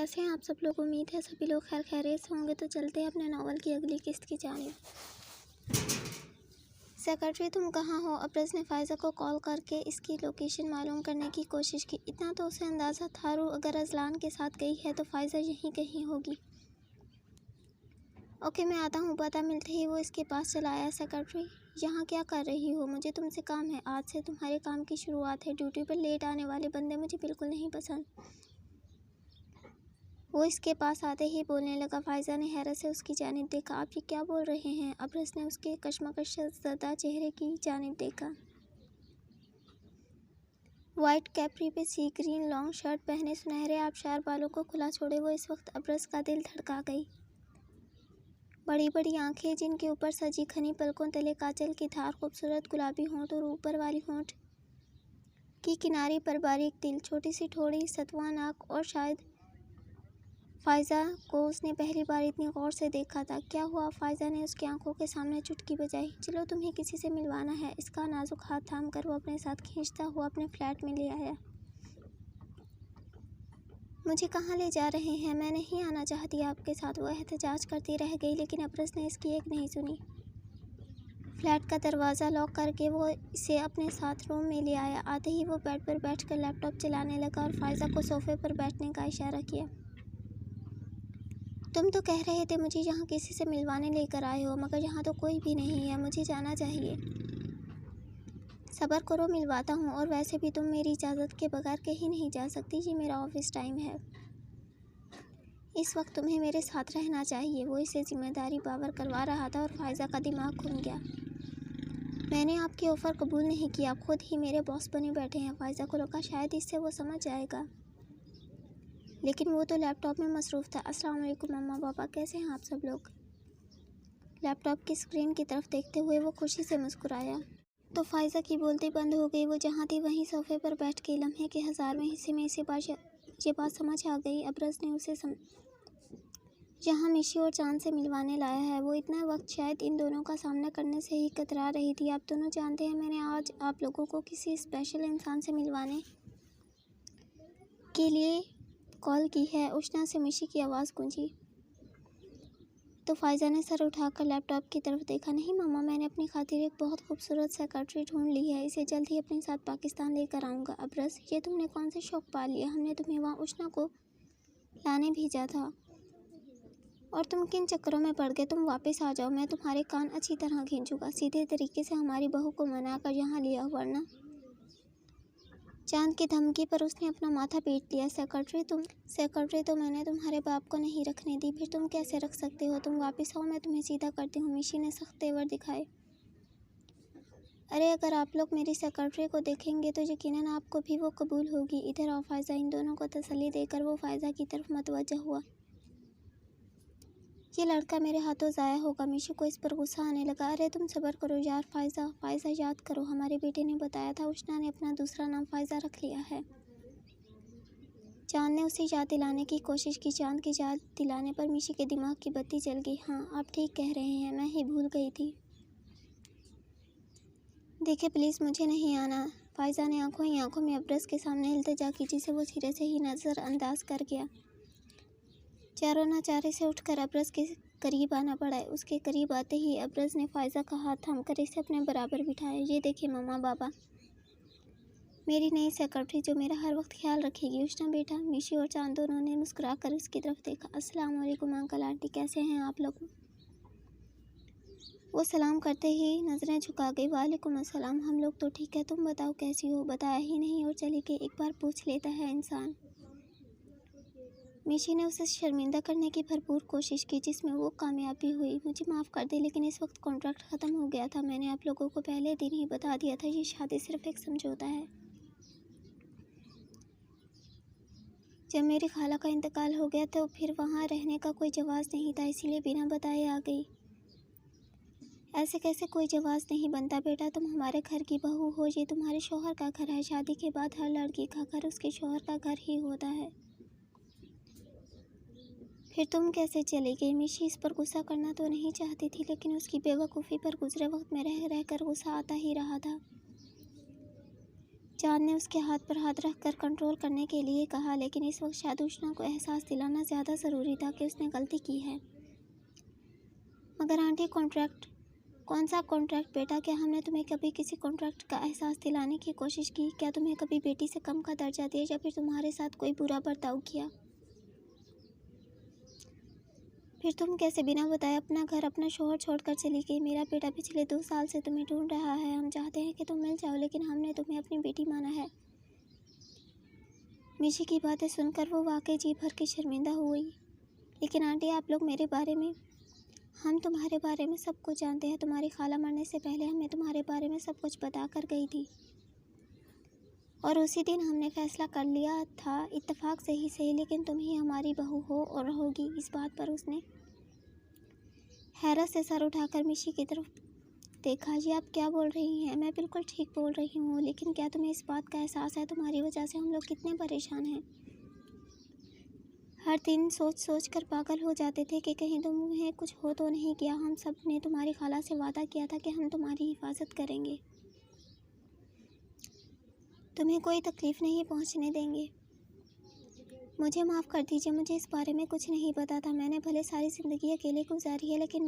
कैसे हैं आप सब लोग। उम्मीद है सभी लोग खैर खैरियत से होंगे। तो चलते हैं अपने नावल की अगली किस्त की जानिब। सेक्रेटरी तुम कहाँ हो? अब्रज ने फ़ाइज़ा को कॉल करके इसकी लोकेशन मालूम करने की कोशिश की। इतना तो उसे अंदाज़ा था रू अगर अजलान के साथ गई है तो फ़ाइज़ा यहीं कहीं होगी। ओके मैं आता हूँ। पता मिलते ही वो इसके पास चला आया। सेक्रेटरी यहाँ क्या कर रही हो? मुझे तुमसे काम है। आज से तुम्हारे काम की शुरुआत है। ड्यूटी पर लेट आने वाले बंदे मुझे बिल्कुल नहीं पसंद। वो इसके पास आते ही बोलने लगा। फ़ाइज़ा ने हैरत से उसकी जानिब देखा। आप ये क्या बोल रहे हैं? अब्रज ने उसके कशमकश ज़दा चेहरे की जानिब देखा। वाइट कैप्री पे सी ग्रीन लॉन्ग शर्ट पहने सुनहरे आबशार बालों को खुला छोड़े वो इस वक्त अब्रज का दिल धड़का गई। बड़ी बड़ी आंखें जिनके ऊपर सजी घनी पलकों तले काजल की धार, खूबसूरत गुलाबी होंठ और ऊपर वाली होंठ की किनारे पर बारीक तिल, छोटी सी ठोड़ी, सतवा नाक। और शायद फ़ाइज़ा को उसने पहली बार इतनी गौर से देखा था। क्या हुआ? फ़ाइज़ा ने उसकी आंखों के सामने चुटकी बजाई। चलो तुम्हें किसी से मिलवाना है। इसका नाजुक हाथ थाम कर वो अपने साथ खींचता हुआ अपने फ्लैट में ले आया। मुझे कहाँ ले जा रहे हैं? मैं नहीं आना चाहती आपके साथ, वो एहतजाज करती रह गई, लेकिन अब्रज ने इसकी एक नहीं सुनी। फ्लैट का दरवाज़ा लॉक करके वो इसे अपने साथ रूम में ले आया। आते ही वो बेड पर बैठकर लैपटॉप चलाने लगा और फ़ाइज़ा को सोफ़े पर बैठने का इशारा किया। तुम तो कह रहे थे मुझे यहाँ किसी से मिलवाने लेकर आए हो, मगर यहाँ तो कोई भी नहीं है। मुझे जाना चाहिए। सब्र करो, मिलवाता हूँ। और वैसे भी तुम मेरी इजाज़त के बगैर कहीं नहीं जा सकती। ये मेरा ऑफिस टाइम है। इस वक्त तुम्हें मेरे साथ रहना चाहिए। वो इसे जिम्मेदारी बावर करवा रहा था और फ़ाइज़ा का दिमाग घूम गया। मैंने आपकी ऑफ़र कबूल नहीं किया। आप खुद ही मेरे बॉस बने बैठे हैं। फ़ाइज़ा को लगा शायद इससे वो समझ जाएगा, लेकिन वो तो लैपटॉप में मसरूफ़ था। अस्सलाम वालेकुम मम्मा पापा, कैसे हैं आप सब लोग? लैपटॉप की स्क्रीन की तरफ देखते हुए वो खुशी से मुस्कुराया तो फ़ाइज़ा की बोलती बंद हो गई। वो जहाँ थी वहीं सोफ़े पर बैठ के लम्हे के 1000वें हिस्से में ये बात समझ आ गई। अब्रज ने उसे यहाँ मिशी और चांद से मिलवाने लाया है। वो इतना वक्त शायद इन दोनों का सामना करने से ही कतरा रही थी। आप दोनों जानते हैं मैंने आज आप लोगों को किसी स्पेशल इंसान से मिलवाने के लिए कॉल की है। उष्णा से मिशी की आवाज़ गूंजी तो फ़ाइज़ा ने सर उठाकर लैपटॉप की तरफ देखा। नहीं मम्मा, मैंने अपनी खातिर एक बहुत खूबसूरत सेक्रेटरी ढूंढ ली है। इसे जल्द ही अपने साथ पाकिस्तान लेकर आऊँगा। अब्रज, ये तुमने कौन से शौक़ पाल लिया? हमने तुम्हें वहाँ उष्णा को लाने भेजा था और तुम किन चक्करों में पड़ गए? तुम वापस आ जाओ, मैं तुम्हारे कान अच्छी तरह खींचूंगा। सीधे तरीके से हमारी बहू को मनाकर यहाँ लिया, वरना। चांद की धमकी पर उसने अपना माथा पीट लिया। सेक्रेटरी तो मैंने तुम्हारे बाप को नहीं रखने दी, फिर तुम कैसे रख सकते हो? तुम वापस आओ, मैं तुम्हें सीधा करती हूँ। मिशी ने सख्त तेवर दिखाए। अरे अगर आप लोग मेरी सेक्रेटरी को देखेंगे तो यकीनन आपको भी वो कबूल होगी। इधर आओ फ़ाइज़ा। इन दोनों को तसल्ली देकर वो फ़ाइज़ा की तरफ मतवज्जा हुआ। ये लड़का मेरे हाथों ज़ाया होगा। मिशी को इस पर गुस्सा आने लगा। अरे तुम सब्र करो यार फ़ाइज़ा याद करो, हमारे बेटे ने बताया था उष्णा ने अपना दूसरा नाम फ़ाइज़ा रख लिया है। चांद ने उसे याद दिलाने की कोशिश की। चांद की याद दिलाने पर मिशी के दिमाग की बत्ती जल गई। हाँ आप ठीक कह रहे हैं, मैं ही भूल गई थी। देखिए प्लीज़, मुझे नहीं आना। फ़ाइज़ा ने आंखों ही आंखों में अब्रज के सामने इल्तिजा की, जिसे वो सिरे से ही नज़रअंदाज कर गया। चारों नाचारे से उठकर अब्रज के करीब आना पड़ा। उसके करीब आते ही अब्रज ने फ़ाइज़ा का हाथ थामकर इसे अपने बराबर बिठाया। ये देखिए मम्मा पापा, मेरी नई सेक्रेटरी जो मेरा हर वक्त ख्याल रखेगी। उष्णा बेटा। मिशी और चांद दोनों ने मुस्कुरा कर उसकी तरफ देखा। अस्सलाम वालेकुम अंकल आंटी, कैसे हैं आप लोग? वो सलाम करते ही नज़रें झुका गई। वालेकुम अस्सलाम, हम लोग तो ठीक है, तुम बताओ कैसी हो? बताया ही नहीं और चले गए, एक बार पूछ लेता है इंसान। मिशी ने उसे शर्मिंदा करने की भरपूर कोशिश की, जिसमें वो कामयाब भी हुई। मुझे माफ़ कर दे, लेकिन इस वक्त कॉन्ट्रैक्ट ख़त्म हो गया था। मैंने आप लोगों को पहले दिन ही बता दिया था, ये शादी सिर्फ एक समझौता है। जब मेरी खाला का इंतकाल हो गया तो फिर वहाँ रहने का कोई जवाज़ नहीं था, इसीलिए बिना बताए आ गई। ऐसे कैसे कोई जवाज़ नहीं बनता बेटा? तुम हमारे घर की बहू हो, ये तुम्हारे शौहर का घर है। शादी के बाद हर लड़की का घर उसके शौहर का घर ही होता है। फिर तुम कैसे चली गई? मिशी इस पर गुस्सा करना तो नहीं चाहती थी, लेकिन उसकी बेवकूफ़ी पर गुजरे वक्त में रह रहकर गुस्सा आता ही रहा था। चांद ने उसके हाथ पर हाथ रखकर कंट्रोल करने के लिए कहा, लेकिन इस वक्त शायद उष्णा को एहसास दिलाना ज़्यादा ज़रूरी था कि उसने गलती की है। मगर आंटी, कॉन्ट्रैक्ट? कौन सा कॉन्ट्रैक्ट बेटा? क्या हमने तुम्हें कभी किसी कॉन्ट्रैक्ट का एहसास दिलाने की कोशिश की? क्या तुम्हें कभी बेटी से कम का दर्जा दिया या फिर तुम्हारे साथ कोई बुरा बर्ताव किया? फिर तुम कैसे बिना बताए अपना घर, अपना शोहर छोड़कर चली गई? मेरा बेटा पिछले 2 साल से तुम्हें ढूंढ रहा है। हम चाहते हैं कि तुम मिल जाओ, लेकिन हमने तुम्हें अपनी बेटी माना है। मिशी की बातें सुनकर वो वाकई जी भर के शर्मिंदा हुई। लेकिन आंटी, आप लोग मेरे बारे में, हम तुम्हारे बारे में सब कुछ जानते हैं। तुम्हारी खाला मरने से पहले हमें तुम्हारे बारे में सब कुछ बता कर गई थी, और उसी दिन हमने फैसला कर लिया था, इत्तेफाक से ही सही, लेकिन तुम ही हमारी बहू हो और रहोगी। इस बात पर उसने हैरत से सर उठाकर मिशी की तरफ देखा। जी आप क्या बोल रही हैं? मैं बिल्कुल ठीक बोल रही हूँ, लेकिन क्या तुम्हें इस बात का एहसास है तुम्हारी वजह से हम लोग कितने परेशान हैं? हर दिन सोच सोच कर पागल हो जाते थे कि कहीं तुम्हें कुछ हो तो नहीं किया। हम सब ने तुम्हारी खाला से वादा किया था कि हम तुम्हारी हिफाजत करेंगे, तुम्हें कोई तकलीफ़ नहीं पहुँचने देंगे। मुझे माफ़ कर दीजिए, मुझे इस बारे में कुछ नहीं पता था। मैंने भले सारी ज़िंदगी अकेले गुजारी है, लेकिन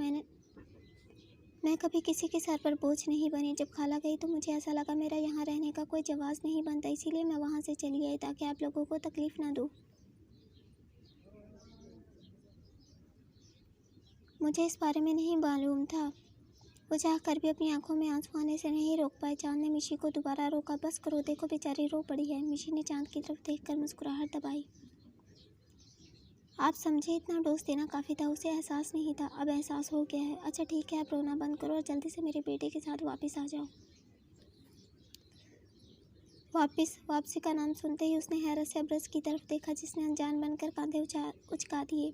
मैं कभी किसी के सर पर बोझ नहीं बनी। जब खाला गई तो मुझे ऐसा लगा मेरा यहाँ रहने का कोई जवाज़ नहीं बनता, इसीलिए मैं वहाँ से चली आई ताकि आप लोगों को तकलीफ़ ना दूँ। मुझे इस बारे में नहीं मालूम था। वो चाहकर भी अपनी आंखों में आंसू आने से नहीं रोक पाए। चांद ने मिशी को दोबारा रोका। बस करो, देखो बेचारी रो पड़ी है। मिशी ने चांद की तरफ देखकर मुस्कुराहट दबाई। आप समझे, इतना डोज देना काफ़ी था। उसे एहसास नहीं था, अब एहसास हो गया है। अच्छा ठीक है, आप रोना बंद करो और जल्दी से मेरे बेटे के साथ वापस आ जाओ। वापसी का नाम सुनते ही उसने हैरत से अब्रस की तरफ देखा, जिसने अनजान बनकर कांधे उचका दिए।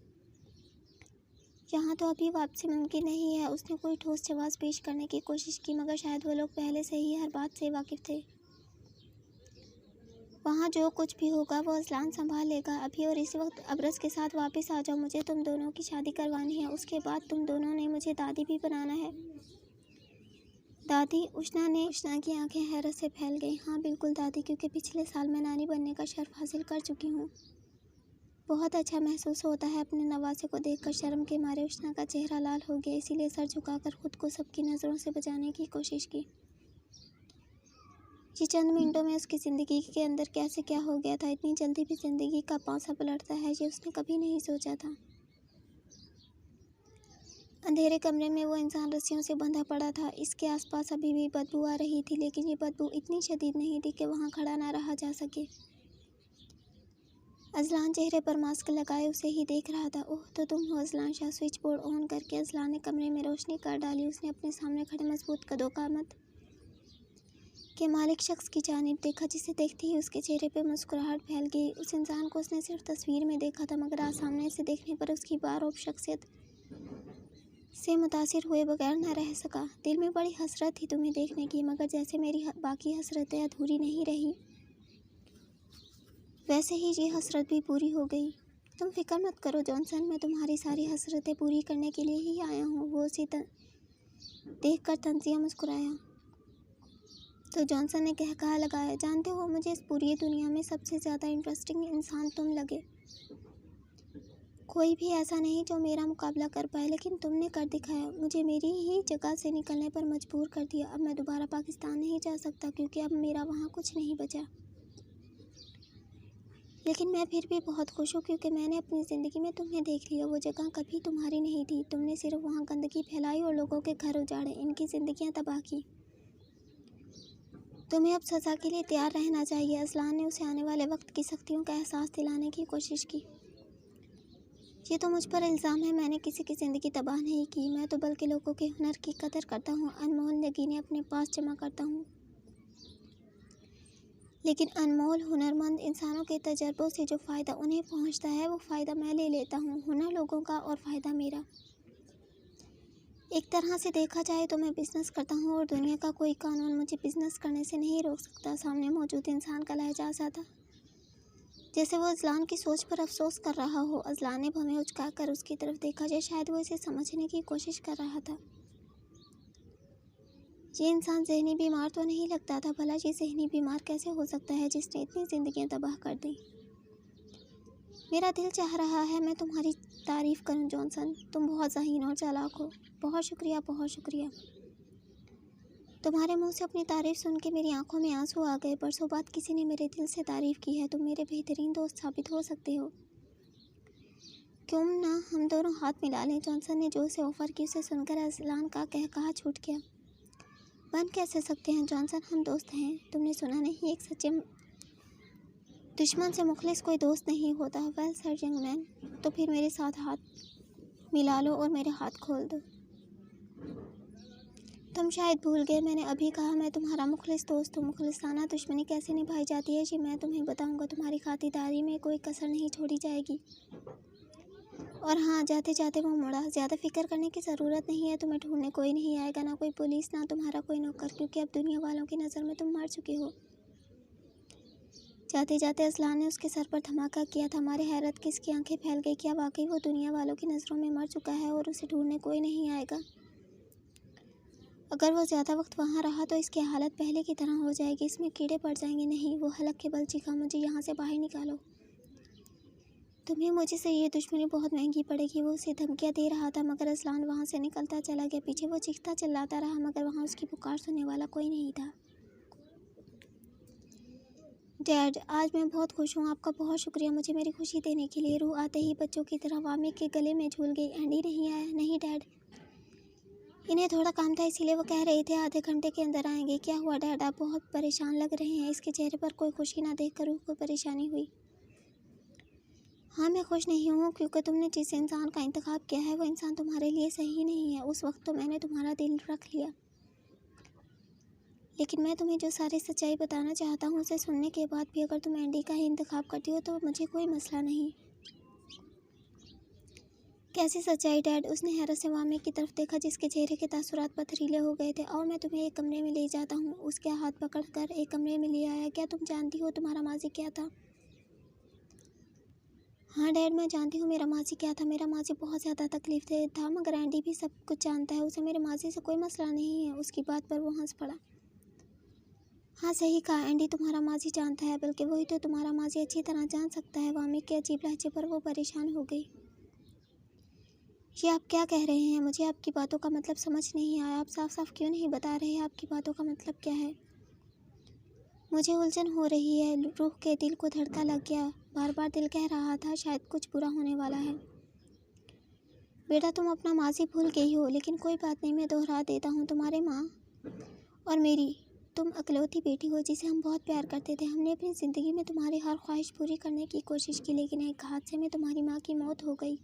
यहाँ तो अभी वापसी मुमकिन नहीं है। उसने कोई ठोस जवाब पेश करने की कोशिश की, मगर शायद वो लोग पहले से ही हर बात से वाकिफ़ थे। वहाँ जो कुछ भी होगा वो अज़लान संभाल लेगा। अभी और इसी वक्त अब्रस के साथ वापस आ जाओ। मुझे तुम दोनों की शादी करवानी है। उसके बाद तुम दोनों ने मुझे दादी भी बनाना है। दादी? उष्णा की आंखें हैरत से फैल गईं। हाँ बिल्कुल दादी, क्योंकि पिछले साल मैं नानी बनने का शर्फ हासिल कर चुकी हूँ। बहुत अच्छा महसूस होता है अपने नवासे को देखकर। शर्म के मारे उष्णा का चेहरा लाल हो गया, इसीलिए सर झुकाकर खुद को सबकी नज़रों से बचाने की कोशिश की। ये चंद मिनटों में उसकी ज़िंदगी के अंदर कैसे क्या हो गया था। इतनी जल्दी भी ज़िंदगी का पांसा पलटता है, ये उसने कभी नहीं सोचा था। अंधेरे कमरे में वो इंसान रस्सियों से बंधा पड़ा था। इसके आसपास अभी भी बदबू आ रही थी, लेकिन ये बदबू इतनी शदीद नहीं थी कि वहाँ खड़ा ना रहा जा सके। अज़लान चेहरे पर मास्क लगाए उसे ही देख रहा था। ओह, तो तुम हो Azlan Shah. Switch board on करके अज़लान ने कमरे में रोशनी कर डाली। उसने अपने सामने खड़े मजबूत कदों का मत के मालिक शख्स की जानिब देखा, जिसे देखते ही उसके चेहरे पे मुस्कुराहट फैल गई। उस इंसान को उसने सिर्फ तस्वीर में देखा था, मगर आज सामने से देखने पर उसकी बारौब शख्सियत से मुतासिर हुए बगैर न रह सका। दिल में बड़ी हसरत थी तुम्हें देखने की, मगर जैसे मेरी बाकी हसरतें अधूरी नहीं रही, वैसे ही ये हसरत भी पूरी हो गई। तुम फिक्र मत करो जॉनसन, मैं तुम्हारी सारी हसरतें पूरी करने के लिए ही आया हूँ। वो उसे देख कर तंजिया मुस्कुराया तो जॉनसन ने कहा लगाया, जानते हो मुझे इस पूरी दुनिया में सबसे ज़्यादा इंटरेस्टिंग इंसान तुम लगे। कोई भी ऐसा नहीं जो मेरा मुकाबला कर पाए, लेकिन तुमने कर दिखाया। मुझे मेरी ही जगह से निकलने पर मजबूर कर दिया। अब मैं दोबारा पाकिस्तान नहीं जा सकता, क्योंकि अब मेरा वहाँ कुछ नहीं बचा। लेकिन मैं फिर भी बहुत खुश हूँ, क्योंकि मैंने अपनी ज़िंदगी में तुम्हें देख लिया। वो जगह कभी तुम्हारी नहीं थी। तुमने सिर्फ वहाँ गंदगी फैलाई और लोगों के घर उजाड़े, इनकी ज़िंदगियाँ तबाह की। तुम्हें अब सज़ा के लिए तैयार रहना चाहिए। अज़लान ने उसे आने वाले वक्त की सख्तियों का एहसास दिलाने की कोशिश की। ये तो मुझ पर इल्ज़ाम है, मैंने किसी की ज़िंदगी तबाह नहीं की। मैं तो बल्कि लोगों के हुनर की कदर करता हूँ, अनमोल नगीने अपने पास जमा करता हूँ। लेकिन अनमोल हुनरमंद इंसानों के तजर्बों से जो फ़ायदा उन्हें पहुँचता है, वो फ़ायदा मैं ले लेता हूँ। हुनर लोगों का और फ़ायदा मेरा। एक तरह से देखा जाए तो मैं बिज़नेस करता हूँ, और दुनिया का कोई कानून मुझे बिज़नेस करने से नहीं रोक सकता। सामने मौजूद इंसान का लहजा ऐसा था जैसे वो अज़लान की सोच पर अफसोस कर रहा हो। अज़लान ने भवें उचकाकर उसकी तरफ देखा, जो शायद वो इसे समझने की कोशिश कर रहा था। ये इंसान ज़हनी बीमार तो नहीं लगता था। भला ये ज़हनी बीमार कैसे हो सकता है जिसने इतनी ज़िंदगियां तबाह कर दी। मेरा दिल चाह रहा है मैं तुम्हारी तारीफ़ करूं जॉनसन। तुम बहुत ज़हीन और चालाक हो। बहुत शुक्रिया, बहुत शुक्रिया। तुम्हारे मुंह से अपनी तारीफ़ सुन के मेरी आंखों में आंसू आ गए। बरसों बाद किसी ने मेरे दिल से तारीफ़ की है। तुम मेरे बेहतरीन दोस्त साबित हो सकते हो। क्यों ना हम दोनों हाथ मिला लें। जॉनसन ने जो उसे ऑफ़र की उसे सुनकर अज़लान का कहकहा छूट गया। बन कैसे सकते हैं जॉनसन, हम दोस्त हैं। तुमने सुना नहीं, एक सच्चे दुश्मन से मुखलिस कोई दोस्त नहीं होता। वेल सर यंग मैन, तो फिर मेरे साथ हाथ मिला लो और मेरे हाथ खोल दो। तुम शायद भूल गए मैंने अभी कहा मैं तुम्हारा मुखलिस दोस्त हूँ। मुखलिसाना दुश्मनी कैसे निभाई जाती है जी मैं तुम्हें बताऊँगा। तुम्हारी खातिरदारी में कोई कसर नहीं छोड़ी जाएगी। और हाँ, जाते जाते वो मुड़ा। ज़्यादा फिक्र करने की ज़रूरत नहीं है। तुम्हें ढूंढने कोई नहीं आएगा, ना कोई पुलिस, ना तुम्हारा कोई नौकर, क्योंकि अब दुनिया वालों की नज़र में तुम मर चुके हो। जाते जाते अज़लान ने उसके सर पर धमाका किया। था हमारे हैरत की इसकी आंखें फैल गई। क्या वाकई वो दुनिया वालों की नज़रों में मर चुका है और उसे ढूंढने कोई नहीं आएगा? अगर वो ज़्यादा वक्त वहाँ रहा तो इसकी हालत पहले की तरह हो जाएगी। इसमें कीड़े पड़ जाएंगे। नहीं, वो हलक के बल चीखा, मुझे यहाँ से बाहर निकालो। तुम्हें मुझे से ये दुश्मनी बहुत महंगी पड़ेगी। वो उसे धमकियाँ दे रहा था मगर अज़लान वहाँ से निकलता चला गया। पीछे वो चीखता चिल्लाता रहा मगर वहाँ उसकी पुकार सुनने वाला कोई नहीं था। डैड, आज मैं बहुत खुश हूँ। आपका बहुत शुक्रिया मुझे मेरी खुशी देने के लिए। रूह आते ही बच्चों की तरह वामी के गले में झूल गई। एंडी नहीं आया? नहीं डैड, इन्हें थोड़ा काम था इसीलिए वो कह रहे थे आधे घंटे के अंदर आएंगे। क्या हुआ डैड, आप बहुत परेशान लग रहे हैं। इसके चेहरे पर कोई खुशी ना देखकर रूह को परेशानी हुई। हाँ, मैं खुश नहीं हूँ क्योंकि तुमने जिस इंसान का इंतखाब किया है वो इंसान तुम्हारे लिए सही नहीं है। उस वक्त तो मैंने तुम्हारा दिल रख लिया, लेकिन मैं तुम्हें जो सारी सच्चाई बताना चाहता हूँ उसे सुनने के बाद भी अगर तुम एंडी का ही इंतखाब करती हो तो मुझे कोई मसला नहीं। कैसी सच्चाई डैड? उसने हैरत से वामी की तरफ देखा जिसके चेहरे के तासुरात पथरीले हो गए थे। और मैं तुम्हें एक कमरे में ले जाता हूँ। उसके हाथ पकड़कर एक कमरे में ले आया। क्या तुम जानती हो तुम्हारा माजी क्या था? हाँ डैड, मैं जानती हूँ मेरा माजी क्या था। मेरा माजी बहुत ज़्यादा तकलीफ दे था मगर एंडी भी सब कुछ जानता है। उसे मेरे माजी से कोई मसला नहीं है। उसकी बात पर वो हंस पड़ा। हाँ सही कहा, एंडी तुम्हारा माजी जानता है, बल्कि वही तो तुम्हारा माजी अच्छी तरह जान सकता है। वामी के अजीब लहजे पर वो परेशान हो गई। ये आप क्या कह रहे हैं? मुझे आपकी बातों का मतलब समझ नहीं आया। आप साफ साफ क्यों नहीं बता रहे आपकी बातों का मतलब क्या है? मुझे उलझन हो रही है। रूह के दिल को धड़का लग गया। बार बार दिल कह रहा था शायद कुछ बुरा होने वाला है। बेटा, तुम अपना माजी भूल गई हो, लेकिन कोई बात नहीं, मैं दोहरा देता हूँ। तुम्हारे माँ और मेरी तुम अकलौती बेटी हो जिसे हम बहुत प्यार करते थे। हमने अपनी ज़िंदगी में तुम्हारी हर ख्वाहिश पूरी करने की कोशिश की, लेकिन एक हादसे में तुम्हारी माँ की मौत हो गई।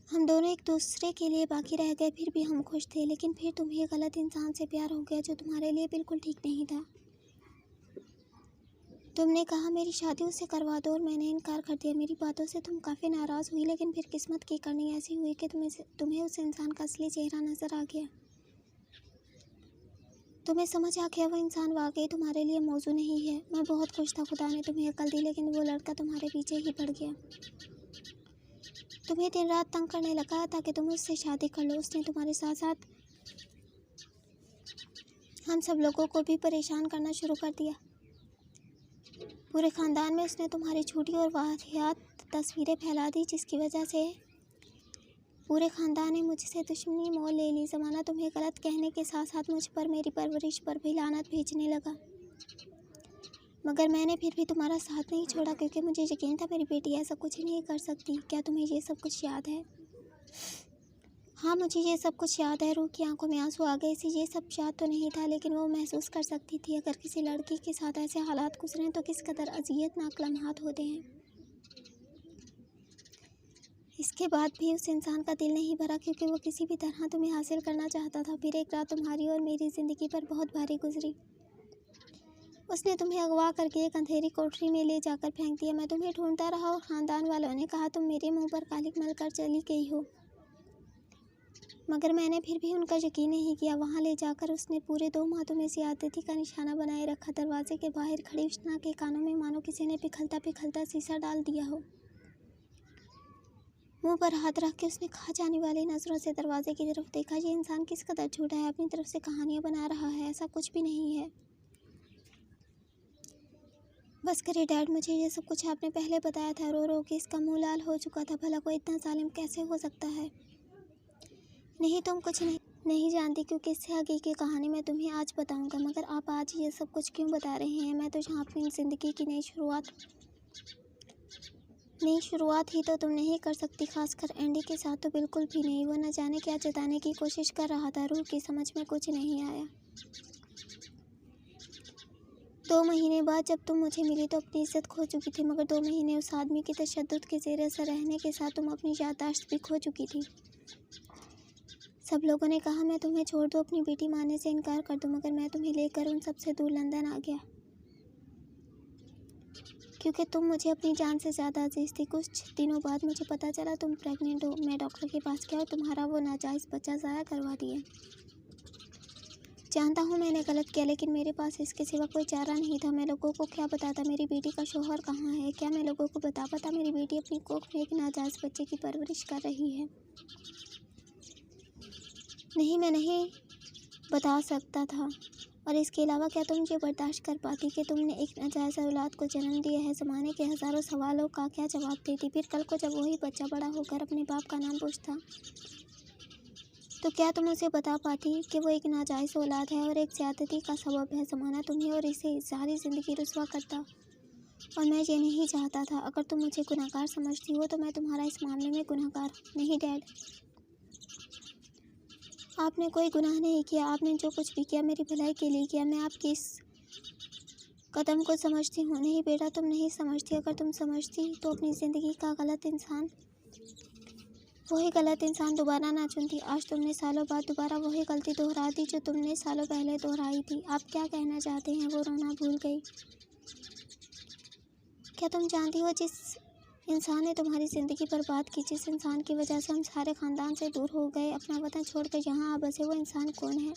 हम दोनों एक दूसरे के लिए बाकी रह गए। फिर भी हम खुश थे, लेकिन फिर तुम्हें गलत इंसान से प्यार हो गया जो तुम्हारे लिए बिल्कुल ठीक नहीं था। तुमने कहा मेरी शादी उससे करवा दो और मैंने इनकार कर दिया। मेरी बातों से तुम काफ़ी नाराज़ हुई, लेकिन फिर किस्मत की करनी ऐसी हुई कि तुम्हें उस इंसान का असली चेहरा नज़र आ गया। तुम्हें समझ आ गया वो इंसान वाकई तुम्हारे लिए मौजू नहीं है। मैं बहुत खुश था खुदा ने तुम्हें अकल दी, लेकिन वो लड़का तुम्हारे पीछे ही पड़ गया। तुम्हें दिन रात तंग करने लगा ताकि तुम उससे शादी कर लो। उसने तुम्हारे साथ साथ हम सब लोगों को भी परेशान करना शुरू कर दिया। पूरे ख़ानदान में उसने तुम्हारी झूठी और वाहियात तस्वीरें फैला दी, जिसकी वजह से पूरे ख़ानदान ने मुझसे दुश्मनी मोल ले ली। ज़माना तुम्हें गलत कहने के साथ साथ मुझ पर, मेरी परवरिश पर भी लानत भेजने लगा, मगर मैंने फिर भी तुम्हारा साथ नहीं छोड़ा क्योंकि मुझे यकीन था मेरी बेटी ऐसा कुछ ही नहीं कर सकती। क्या तुम्हें ये सब कुछ याद है? हाँ, मुझे ये सब कुछ याद है। रूह की आंखों में आंसू आ गए। इसे ये सब याद तो नहीं था, लेकिन वो महसूस कर सकती थी अगर किसी लड़की के साथ ऐसे हालात गुजरें तो किस कदर अज़ियतनाक लम्हात होते हैं। इसके बाद भी उस इंसान का दिल नहीं भरा क्योंकि वो किसी भी तरह तुम्हें हासिल करना चाहता था। फिर एक रात तुम्हारी और मेरी ज़िंदगी पर बहुत भारी गुजरी। उसने तुम्हें अगवा करके एक अंधेरी कोठरी में ले जाकर फेंक दिया। मैं तुम्हें ढूंढता रहा और ख़ानदान वालों ने कहा तुम मेरे मुंह पर कालिक मल कर चली गई हो, मगर मैंने फिर भी उनका यकीन नहीं किया। वहाँ ले जाकर उसने पूरे 2 माह तुम्हें ज़्यादती का निशाना बनाए रखा। दरवाजे के बाहर खड़ी उष्णा के कानों में मानो किसी ने पिघलता पिघलता शीशा डाल दिया हो। मुंह पर हाथ रख के उसने खा जाने वाली नज़रों से दरवाजे की तरफ देखा। ये इंसान किस कदर झूठा है, अपनी तरफ से कहानियाँ बना रहा है, ऐसा कुछ भी नहीं है। बस करिए डैड, मुझे ये सब कुछ आपने पहले बताया था। रो रो के इसका मुंह लाल हो चुका था। भला कोई इतना जालिम कैसे हो सकता है? नहीं, तुम कुछ नहीं जानती, क्योंकि इससे आगे की कहानी मैं तुम्हें आज बताऊंगा। मगर आप आज ये सब कुछ क्यों बता रहे हैं? मैं तो यहाँ अपनी ज़िंदगी की नई शुरुआत ही तो तुम नहीं कर सकती, खासकर एंडी के साथ तो बिल्कुल भी नहीं। वो न जाने क्या जताने की कोशिश कर रहा था। रूह की समझ में कुछ नहीं आया। 2 महीने बाद जब तुम मुझे मिली तो अपनी इज्जत खो चुकी थी, मगर 2 महीने उस आदमी की तशद्दुद के ज़ेर असर रहने के साथ तुम अपनी याददाश्त भी खो चुकी थी। सब लोगों ने कहा मैं तुम्हें छोड़ दूँ, अपनी बेटी मानने से इनकार कर दूँ, मगर मैं तुम्हें लेकर उन सबसे दूर लंदन आ गया, क्योंकि तुम मुझे अपनी जान से ज़्यादा अजीज़ थी। कुछ दिनों बाद मुझे पता चला तुम प्रेग्नेंट हो। मैं डॉक्टर के पास गया और तुम्हारा वो नाजायज़ बच्चा ज़ाया करवा दिया। जानता हूँ मैंने गलत किया, लेकिन मेरे पास इसके सिवा कोई चारा नहीं था। मैं लोगों को क्या बताता मेरी बेटी का शौहर कहाँ है? क्या मैं लोगों को बता पाता मेरी बेटी अपनी कोख में एक नाजायज़ बच्चे की परवरिश कर रही है? नहीं, मैं नहीं बता सकता था। और इसके अलावा क्या तुम ये बर्दाश्त कर पाती कि तुमने एक नाजायज़ औलाद को जन्म दिया है? ज़माने के हज़ारों सवालों का क्या जवाब देती? फिर कल को जब वही बच्चा बड़ा होकर अपने बाप का नाम पूछता तो क्या तुम उसे बता पाती कि वो एक नाजायज़ औलाद है और एक ज़्यादती का सबब है? ज़माना तुम्हें और इसे सारी ज़िंदगी रुसवा करता, और मैं ये नहीं चाहता था। अगर तुम मुझे गुनहगार समझती हो तो मैं तुम्हारा इस मामले में गुनहगार नहीं। डैड, आपने कोई गुनाह नहीं किया। आपने जो कुछ भी किया मेरी भलाई के लिए किया। मैं आपकी इस कदम को समझती हूँ। नहीं बेटा, तुम नहीं समझती। अगर तुम समझती तो अपनी ज़िंदगी का वही गलत इंसान दोबारा ना चुनती। आज तुमने सालों बाद दोबारा वही गलती दोहरा दी जो तुमने सालों पहले दोहराई थी। आप क्या कहना चाहते हैं? वो रोना भूल गई। क्या तुम जानती हो जिस इंसान ने तुम्हारी ज़िंदगी बर्बाद की, जिस इंसान की वजह से हम सारे ख़ानदान से दूर हो गए, अपना वतन छोड़कर यहाँ आ बसे, वो इंसान कौन है?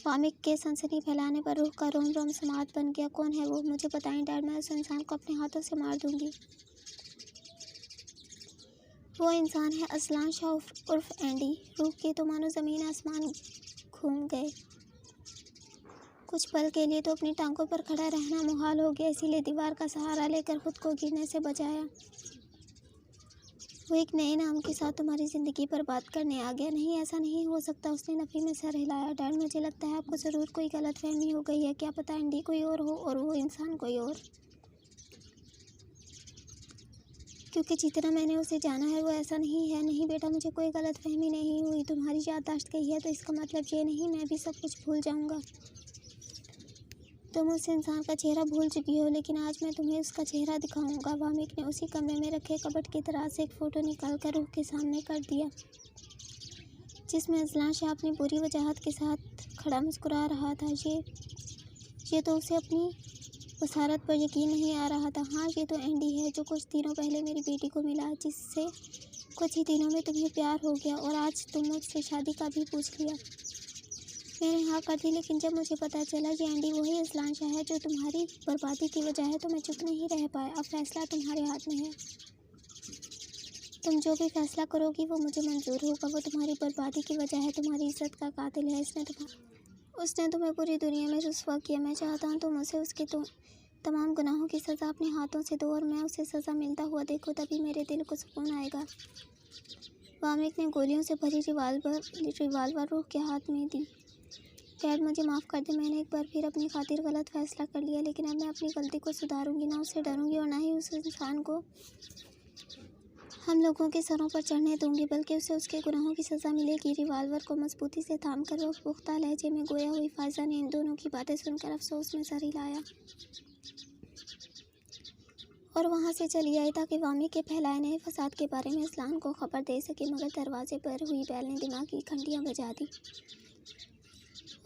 वामिक के सनसनी फैलाने पर रूह का रोम रोम समात बन गया। कौन है वो? मुझे बताएं डैड, मैं उस इंसान को अपने हाथों से मार दूंगी। वो इंसान है असलान शाह उर्फ एंडी। रूह के तो मानो ज़मीन आसमान घूम गए। कुछ पल के लिए तो अपनी टांगों पर खड़ा रहना मुहाल हो गया, इसीलिए दीवार का सहारा लेकर खुद को गिरने से बचाया। वो एक नए नाम के साथ तुम्हारी ज़िंदगी बर्बाद करने आ गया। नहीं, ऐसा नहीं हो सकता। उसने नफ़ी में सर हिलाया। डैड, मुझे लगता है आपको ज़रूर कोई गलतफहमी हो गई है। क्या पता एंडी कोई और हो और वो इंसान कोई और, क्योंकि जितना मैंने उसे जाना है वो ऐसा नहीं है। नहीं बेटा, मुझे कोई गलतफहमी नहीं हुई। तुम्हारी याददाश्त गई है तो इसका मतलब ये नहीं मैं भी सब कुछ भूल जाऊंगा। तुम उस इंसान का चेहरा भूल चुकी हो, लेकिन आज मैं तुम्हें उसका चेहरा दिखाऊंगा। वामिक ने उसी कमरे में रखे कबर्ड की तरह से एक फ़ोटो निकाल कर रूह के सामने कर दिया, जिसमें असलान शाह अपनी बुरी वजाहत के साथ खड़ा मुस्कुरा रहा था। ये तो उसे अपनी बसारत पर यकीन नहीं आ रहा था। हाँ, ये तो एंडी है जो कुछ दिनों पहले मेरी बेटी को मिला, जिससे कुछ ही दिनों में तुम्हें प्यार हो गया और आज तुम मुझसे शादी का भी पूछ लिया। मैंने हाँ कर दी, लेकिन जब मुझे पता चला ये एंडी वही असलान शाह है जो तुम्हारी बर्बादी की वजह है, तो मैं चुप नहीं रह पाया। अब फैसला तुम्हारे हाथ में है। तुम जो भी फैसला करोगी वो मुझे मंजूर होगा। वो तुम्हारी बर्बादी की वजह है, तुम्हारी इज्जत का कातिल है। उसने तुम्हें पूरी दुनिया में रुसवा किया। मैं चाहता हूँ तुम उसे उसके तमाम गुनाहों की सज़ा अपने हाथों से दो और मैं उसे सज़ा मिलता हुआ देखो, तभी मेरे दिल को सुकून आएगा। वामिक ने गोलियों से भरी रिवाल्वर रूह के हाथ में दी। डैड, मुझे माफ़ कर दे। मैंने एक बार फिर अपनी खातिर गलत फैसला कर लिया, लेकिन अब मैं अपनी गलती को सुधारूंगी। ना उससे डरूंगी और ना ही उस इंसान को हम लोगों के सरों पर चढ़ने दूंगी, बल्कि उसे उसके गुनाहों की सज़ा मिलेगी। रिवाल्वर को मजबूती से थाम कर वो पुख्ता लहजे में गोया हुई फायजा ने इन दोनों की बातें सुनकर अफसोस में सर हिलाया और वहाँ से चली आई ताकि वामी के फैलाए नए फसाद के बारे में असलान को खबर दे सके। मगर दरवाजे पर हुई बैल ने दिमाग की घंटियाँ बजा दी।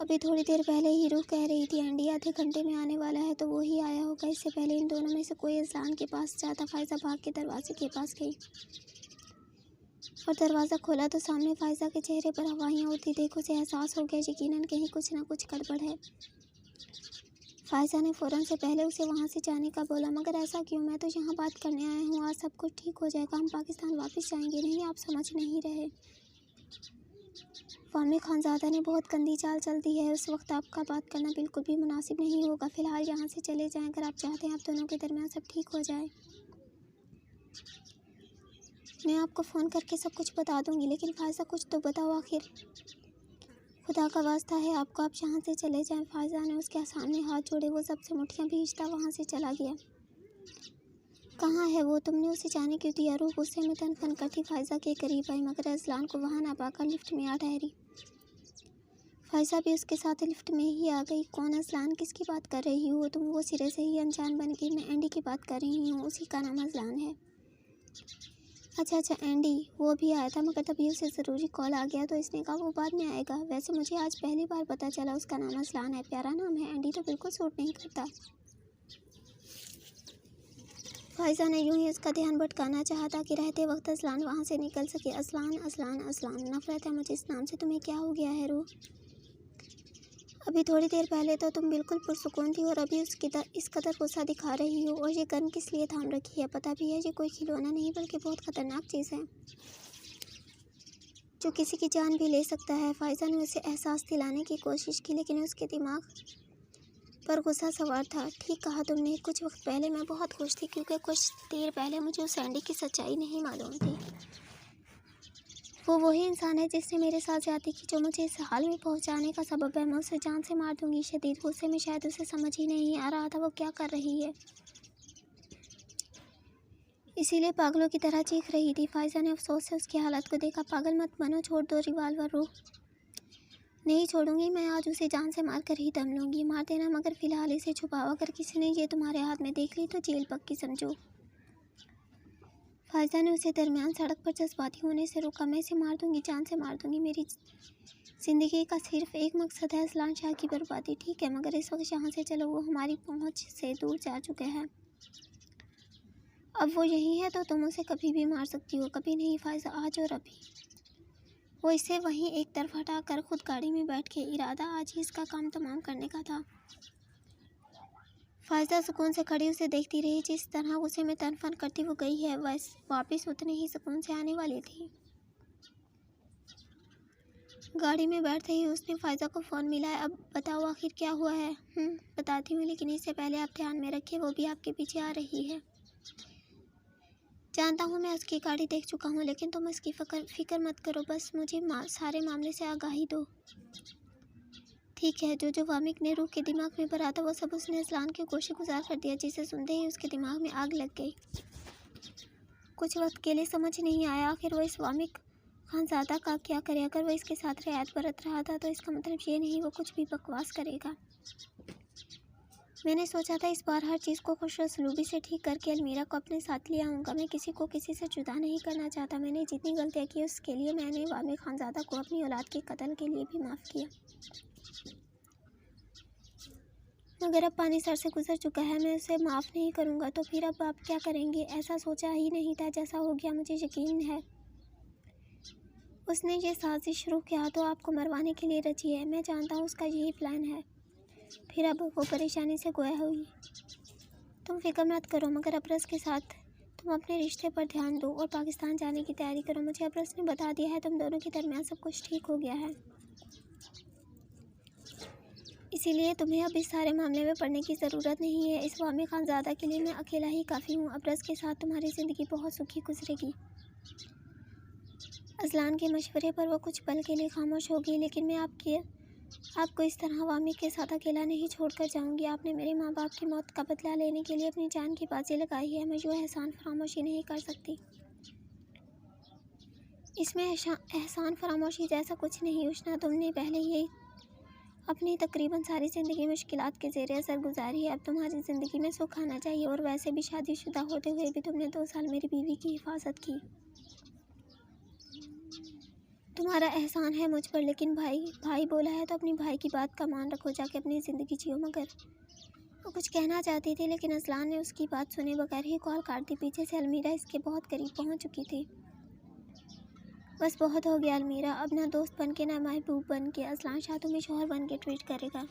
अभी थोड़ी देर पहले ही रूह कह रही थी एंडी आधे घंटे में आने वाला है, तो वो ही आया होगा। इससे पहले इन दोनों में से कोई असलान के पास जाता। फायजा भाग के दरवाजे के पास गई और दरवाज़ा खोला तो सामने फायजा के चेहरे पर हवाइयाँ उड़ती देख उसे एहसास हो गया यकीनन कहीं कुछ ना कुछ गड़बड़ है। फ़ायज़ा ने फ़ौरन से पहले उसे वहाँ से जाने का बोला। मगर ऐसा क्यों? मैं तो यहाँ बात करने आया हूँ। आज सब कुछ ठीक हो जाएगा, हम पाकिस्तान वापस जाएंगे। नहीं, आप समझ नहीं रहे। वामिक खानज़ादा ने बहुत गंदी चाल चल दी है। उस वक्त आपका बात करना बिल्कुल भी मुनासिब नहीं होगा। फ़िलहाल यहाँ से चले जाएं। अगर आप चाहते हैं आप दोनों के दरमियान सब ठीक हो जाए, मैं आपको फ़ोन करके सब कुछ बता दूँगी। लेकिन फ़ायज़ा, कुछ तो बताओ आखिर। खुदा का वास्ता है आपको, आप यहाँ से चले जाएं। फ़ायज़ा ने उसके सामने हाथ जोड़े। वो सबसे मुठ्ठियाँ भींचता वहाँ से चला गया। कहाँ है वो? तुमने उसे जाने क्यों दिया? रूह गुस्से में तनफन करती फ़ायज़ा के करीब आई, मगर अज़लान को वहाँ ना पाकर लिफ्ट में आ ठहरी। फ़ायज़ा भी उसके साथ लिफ्ट में ही आ गई। कौन अज़लान? किसकी बात कर रही हो तुम? वो सिरे से ही अनजान बन गई। मैं एंडी की बात कर रही हूँ, उसी का नाम अज़लान है। अच्छा, एंडी, वो भी आया था, मगर तभी उसे ज़रूरी कॉल आ गया तो इसने कहा वो बाद में आएगा। वैसे मुझे आज पहली बार पता चला उसका नाम अज़लान है। प्यारा नाम है। एंडी तो बिल्कुल सूट नहीं करता। फ़ायज़ा ने यूं ही उसका ध्यान भटकाना चाहा ताकि रहते वक्त अज़लान वहाँ से निकल सके। अज़लान, अज़लान, अज़लान, नफ़रत है मुझे इस नाम से। तुम्हें क्या हो गया है रूह? अभी थोड़ी देर पहले तो तुम बिल्कुल पुरसुकून थी और अभी इस कदर गुस्सा दिखा रही हो। और ये गन किस लिए थाम रखी है? पता भी है ये कोई खिलौना नहीं बल्कि बहुत ख़तरनाक चीज़ है जो किसी की जान भी ले सकता है। फ़ायज़ा ने उसे एहसास दिलाने की कोशिश की, लेकिन उसके दिमाग पर गुस्सा सवार था। ठीक कहा तुमने। कुछ वक्त पहले मैं बहुत खुश थी क्योंकि कुछ देर पहले मुझे उस एंडी की सच्चाई नहीं मालूम थी। वो वही इंसान है जिसने मेरे साथ ज़्यादती की, जो मुझे इस हाल में पहुंचाने का सबब है। मैं उसे जान से मार दूंगी। शदीद गुस्से में शायद उसे समझ ही नहीं आ रहा था वो क्या कर रही है, इसीलिए पागलों की तरह चीख रही थी। फ़ायज़ा ने अफसोस से उसकी हालत को देखा। पागल मत बनो, छोड़ दो रिवाल्वर। रूह, नहीं छोड़ूंगी। मैं आज उसे जान से मार कर ही दम लूँगी। मार देना, मगर फ़िलहाल इसे छुपाओ। अगर किसी ने ये तुम्हारे हाथ में देख ली तो जेल पक्की समझो। फ़ायज़ा ने उसे दरमियान सड़क पर जज्बाती होने से रोका। मैं इसे मार दूंगी, जान से मार दूंगी। मेरी ज़िंदगी का सिर्फ एक मकसद है, अज़लान शाह की बर्बादी। ठीक है, मगर इस वक्त यहाँ से चलो। वो हमारी पहुँच से दूर जा चुके हैं। अब वो यही है तो तुम उसे कभी भी मार सकती हो। कभी नहीं फ़ायज़ा, आज और अभी। वो इसे वहीं एक तरफ हटा कर खुद गाड़ी में बैठ के इरादा आज ही इसका काम तमाम करने का था। फ़ायज़ा सुकून से खड़ी उसे देखती रही। जिस तरह गुस्से में तनफन करती वो गई है, वह वापस उतने ही सुकून से आने वाली थी। गाड़ी में बैठते ही उसने फ़ायज़ा को फ़ोन मिलाया। अब बताओ आखिर क्या हुआ है? बताती हूँ, लेकिन इससे पहले आप ध्यान में रखिए वो भी आपके पीछे आ रही है। जानता हूँ, मैं उसकी गाड़ी देख चुका हूँ, लेकिन तुम उसकी फ़िक्र मत करो। बस मुझे सारे मामले से आगाही दो। ठीक है। जो वामिक ने रूह के दिमाग में भरा था वो सब उसने अज़लान के गोशे गुजार कर दिया, जिसे सुनते ही उसके दिमाग में आग लग गई। कुछ वक्त के लिए समझ नहीं आया आखिर वो इस वामिक खानज़ादा का क्या करे। अगर वो इसके साथ रियायत बरत रहा था तो इसका मतलब ये नहीं वो कुछ भी बकवास करेगा। मैंने सोचा था इस बार हर चीज़ को खुशउस्लूबी से ठीक करके अलमीरा को अपने साथ ले आऊँगा। मैं किसी को किसी से जुदा नहीं करना चाहता। मैंने जितनी गलतियाँ की उसके लिए मैंने वामिक खानज़ादा को अपनी औलाद के कत्ल के लिए भी माफ़ किया, मगर अब पानी सर से गुजर चुका है। मैं उसे माफ़ नहीं करूँगा तो फिर अब आप क्या करेंगे? ऐसा सोचा ही नहीं था, जैसा हो गया मुझे यकीन है उसने ये साजिश शुरू किया तो आपको मरवाने के लिए रची है। मैं जानता हूँ उसका यही प्लान है। फिर अब वो परेशानी से गोया हुई। तुम फिक्र मत करो, मगर अबरस के साथ तुम अपने रिश्ते पर ध्यान दो और पाकिस्तान जाने की तैयारी करो। मुझे अबरस ने बता दिया है तुम दोनों के दरमियान सब कुछ ठीक हो गया है, इसीलिए तुम्हें अब इस सारे मामले में पड़ने की ज़रूरत नहीं है। इस वामिक खानज़ादा के लिए मैं अकेला ही काफ़ी हूँ। अबरस के साथ तुम्हारी ज़िंदगी बहुत सुखी गुजरेगी। अज़लान के मशवरे पर वो कुछ पल के लिए खामोश हो गई। लेकिन मैं आपको इस तरह वामिक के साथ अकेला नहीं छोड़कर जाऊंगी। आपने मेरे माँ बाप की मौत का बदला लेने के लिए अपनी जान की बाजी लगाई है। मैं जो एहसान फरामोशी नहीं कर सकती। इसमें एहसान फरामोशी जैसा कुछ नहीं उष्णा। तुमने पहले ही अपनी तकरीबन सारी ज़िंदगी मुश्किलात के ज़ेरे असर गुजारी है। अब तुम्हारी ज़िंदगी में सुख आना चाहिए। और वैसे भी शादीशुदा होते हुए भी तुमने 2 साल मेरी बीवी की हिफाजत की। तुम्हारा एहसान है मुझ पर, लेकिन भाई बोला है तो अपनी भाई की बात का मान रखो। जाके अपनी ज़िंदगी जियो। मगर वो कुछ कहना चाहती थी, लेकिन अज़लान ने उसकी बात सुने बगैर ही कॉल काट दी। पीछे से अलमीरा इसके बहुत करीब पहुंच चुकी थी। बस बहुत हो गया अलमीरा, अब ना दोस्त बन के ना महबूब बन के अज़लान शाह तुम्हें शौहर बन के ट्रीट करेगा।